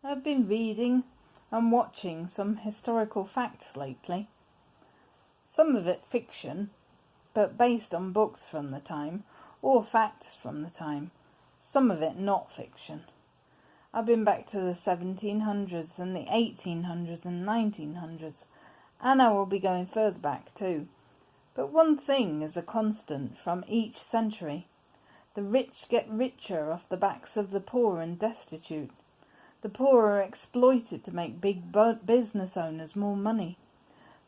I've been reading and watching some historical facts lately. Some of it fiction, but based on books from the time, or facts from the time. Some of it not fiction. I've been back to the 1700s and the 1800s and 1900s, and I will be going further back too. But one thing is a constant from each century. The rich get richer off the backs of the poor and destitute. The poor are exploited to make big business owners more money.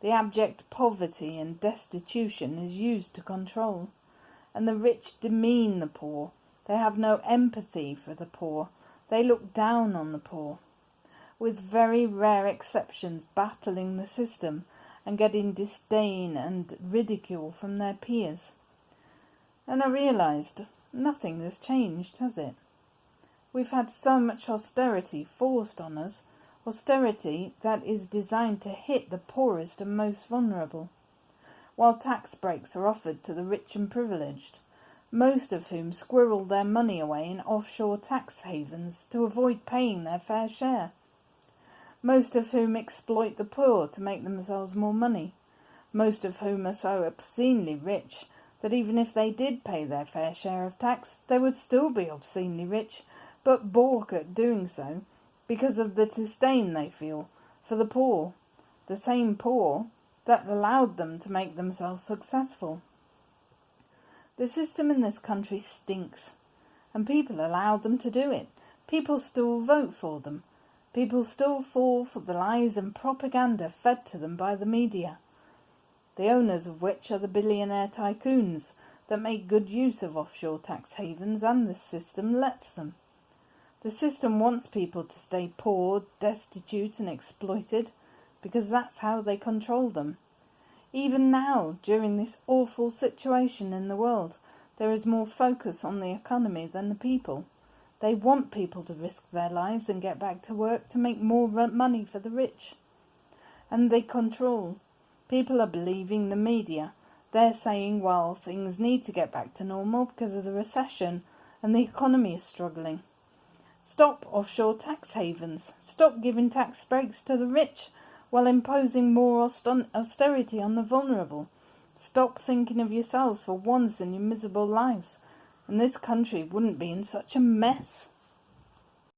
The abject poverty and destitution is used to control. And the rich demean the poor. They have no empathy for the poor. They look down on the poor. With very rare exceptions battling the system and getting disdain and ridicule from their peers. And I realised nothing has changed, has it? We've had so much austerity forced on us, austerity that is designed to hit the poorest and most vulnerable, while tax breaks are offered to the rich and privileged, most of whom squirrel their money away in offshore tax havens to avoid paying their fair share, most of whom exploit the poor to make themselves more money, most of whom are so obscenely rich that even if they did pay their fair share of tax, they would still be obscenely rich, but balk at doing so because of the disdain they feel for the poor, the same poor that allowed them to make themselves successful. The system in this country stinks, and people allowed them to do it. People still vote for them. People still fall for the lies and propaganda fed to them by the media, the owners of which are the billionaire tycoons that make good use of offshore tax havens, and this system lets them. The system wants people to stay poor, destitute and exploited because that's how they control them. Even now, during this awful situation in the world, there is more focus on the economy than the people. They want people to risk their lives and get back to work to make more money for the rich. And they control. People are believing the media. They're saying, well, things need to get back to normal because of the recession and the economy is struggling. Stop offshore tax havens. Stop giving tax breaks to the rich while imposing more austerity on the vulnerable. Stop thinking of yourselves for once in your miserable lives, and this country wouldn't be in such a mess.